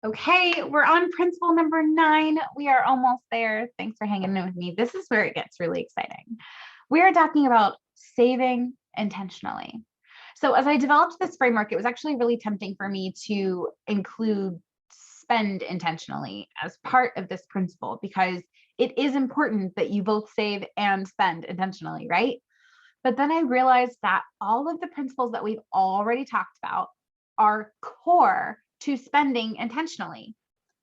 Okay, we're on principle number 9. We are almost there. Thanks for hanging in with me. This is where it gets really exciting. We are talking about saving intentionally. So as I developed this framework, it was actually really tempting for me to include spend intentionally as part of this principle because it is important that you both save and spend intentionally, right? But then I realized that all of the principles that we've already talked about are core to spending intentionally.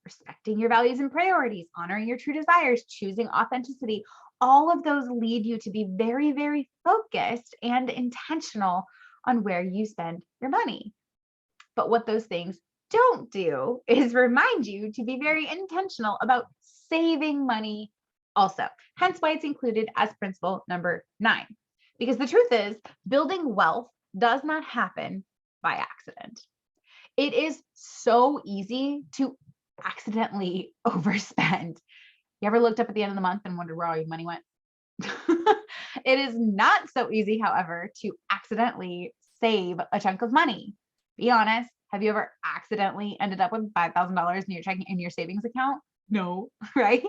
Respecting your values and priorities, honoring your true desires, choosing authenticity, all of those lead you to be very, very focused and intentional on where you spend your money. But what those things don't do is remind you to be very intentional about saving money also. Hence why it's included as principle number 9. Because the truth is, building wealth does not happen by accident. It is so easy to accidentally overspend. You ever looked up at the end of the month and wondered where all your money went? It is not so easy, however, to accidentally save a chunk of money. Be honest. Have you ever accidentally ended up with $5,000 in your checking in your savings account? No, right?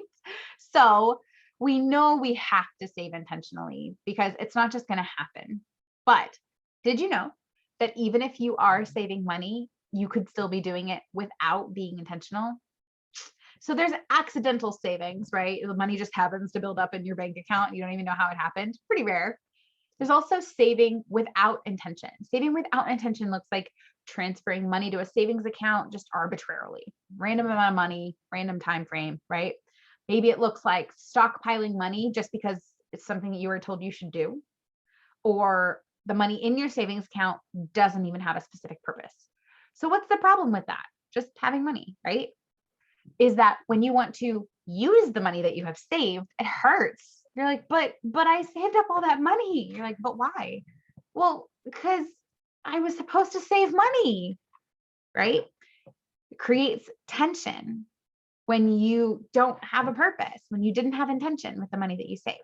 So we know we have to save intentionally because it's not just going to happen. But did you know that even if you are saving money, you could still be doing it without being intentional? So there's accidental savings, right? The money just happens to build up in your bank account. And you don't even know how it happened. Pretty rare. There's also saving without intention. Saving without intention looks like transferring money to a savings account just arbitrarily, random amount of money, random time frame, right? Maybe it looks like stockpiling money just because it's something that you were told you should do, or the money in your savings account doesn't even have a specific purpose. So what's the problem with that? Just having money, right? Is that when you want to use the money that you have saved, it hurts. You're like, but I saved up all that money. You're like, but why? Well, because I was supposed to save money, right? It creates tension when you don't have a purpose, when you didn't have intention with the money that you saved.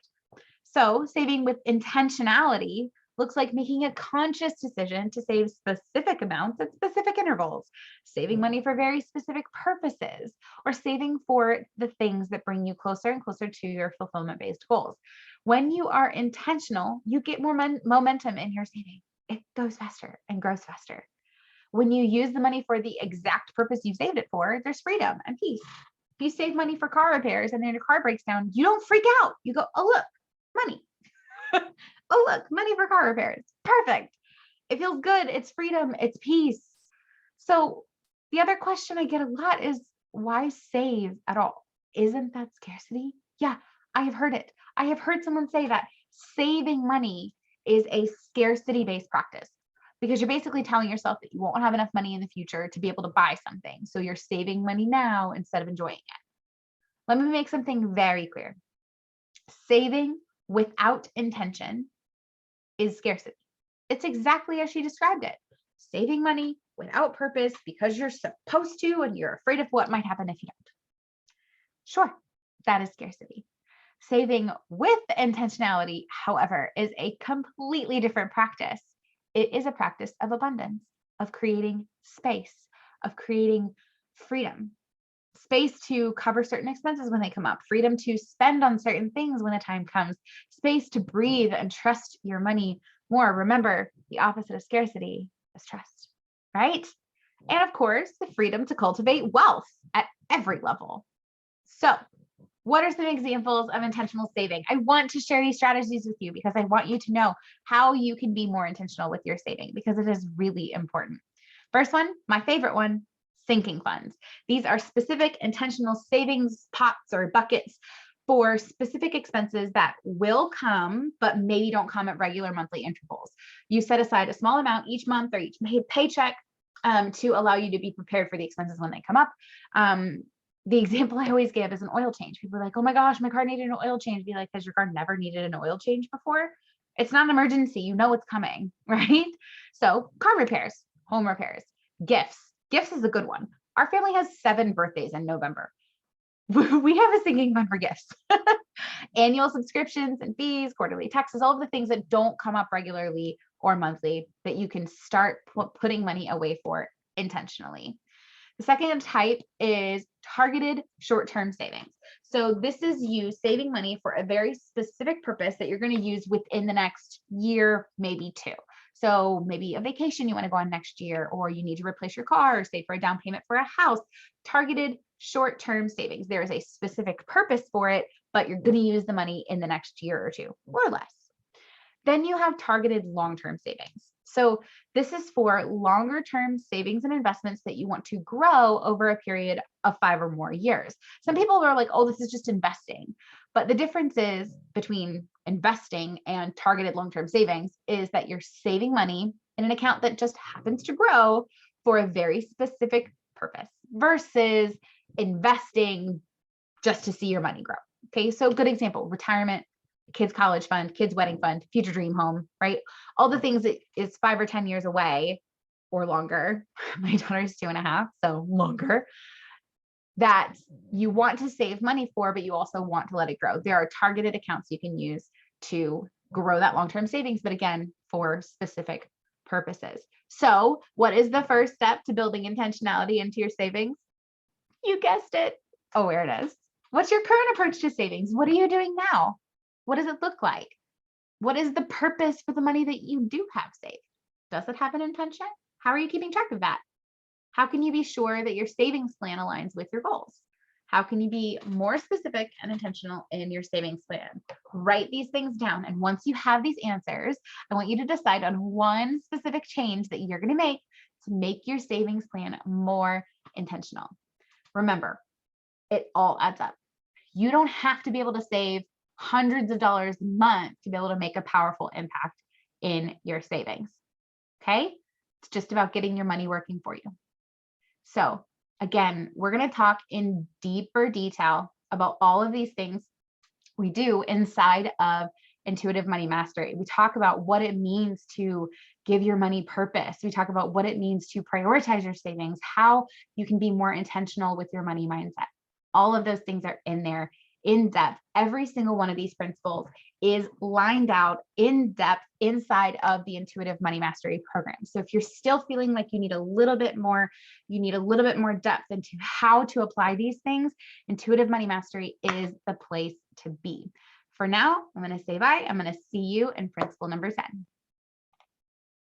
So saving with intentionality looks like making a conscious decision to save specific amounts at specific intervals, saving money for very specific purposes, or saving for the things that bring you closer and closer to your fulfillment-based goals. When you are intentional, you get more momentum in your saving. It goes faster and grows faster. When you use the money for the exact purpose you saved it for, there's freedom and peace. If you save money for car repairs and then your car breaks down, you don't freak out. You go, oh, look, money. Oh, look, money for car repairs. Perfect. It feels good. It's freedom. It's peace. So the other question I get a lot is, why save at all? Isn't that scarcity? Yeah, I have heard it. I have heard someone say that saving money is a scarcity-based practice because you're basically telling yourself that you won't have enough money in the future to be able to buy something. So you're saving money now instead of enjoying it. Let me make something very clear. Saving without intention is scarcity. It's exactly as she described it. Saving money without purpose because you're supposed to and you're afraid of what might happen if you don't. Sure, that is scarcity. Saving with intentionality, however, is a completely different practice. It is a practice of abundance, of creating space, of creating freedom. Space to cover certain expenses when they come up, freedom to spend on certain things when the time comes, space to breathe and trust your money more. Remember, the opposite of scarcity is trust, right? And of course, the freedom to cultivate wealth at every level. So, what are some examples of intentional saving? I want to share these strategies with you because I want you to know how you can be more intentional with your saving because it is really important. First one, my favorite one, sinking funds. These are specific intentional savings pots or buckets for specific expenses that will come, but maybe don't come at regular monthly intervals. You set aside a small amount each month or each paycheck to allow you to be prepared for the expenses when they come up. The example I always give is an oil change. People are like, oh my gosh, my car needed an oil change. Be like, has your car never needed an oil change before? It's not an emergency. You know it's coming, right? So car repairs, home repairs, gifts. Gifts is a good one. Our family has 7 birthdays in November. We have a sinking fund for gifts. Annual subscriptions and fees, quarterly taxes, all of the things that don't come up regularly or monthly that you can start putting money away for intentionally. The second type is targeted short-term savings. So this is you saving money for a very specific purpose that you're going to use within the next year, maybe two. So maybe a vacation you want to go on next year, or you need to replace your car or save for a down payment for a house. Targeted short-term savings. There is a specific purpose for it, but you're going to use the money in the next year or two or less. Then you have targeted long-term savings. So this is for longer term savings and investments that you want to grow over a period of 5 or more years. Some people are like, oh, this is just investing. But the difference is between investing and targeted long-term savings is that you're saving money in an account that just happens to grow for a very specific purpose versus investing just to see your money grow. Okay, so good example, retirement, kids college fund, kids wedding fund, future dream home, right? All the things that is 5 or 10 years away or longer. My daughter's 2.5, so longer, that you want to save money for, but you also want to let it grow. There are targeted accounts you can use to grow that long-term savings, but again, for specific purposes. So what is the first step to building intentionality into your savings? You guessed it. Oh, where it is. What's your current approach to savings? What are you doing now? What does it look like? What is the purpose for the money that you do have saved? Does it have an intention? How are you keeping track of that? How can you be sure that your savings plan aligns with your goals? How can you be more specific and intentional in your savings plan? Write these things down. And once you have these answers, I want you to decide on one specific change that you're going to make your savings plan more intentional. Remember, it all adds up. You don't have to be able to save hundreds of dollars a month to be able to make a powerful impact in your savings. Okay? It's just about getting your money working for you. So again, we're going to talk in deeper detail about all of these things we do inside of Intuitive Money Mastery. We talk about what it means to give your money purpose. We talk about what it means to prioritize your savings, how you can be more intentional with your money mindset. All of those things are in there in depth. Every single one of these principles is lined out in depth inside of the Intuitive Money Mastery program. So if you're still feeling like you need a little bit more depth into how to apply these things, Intuitive Money Mastery is the place to be. For now, I'm going to say bye. I'm going to see you in principle number 10.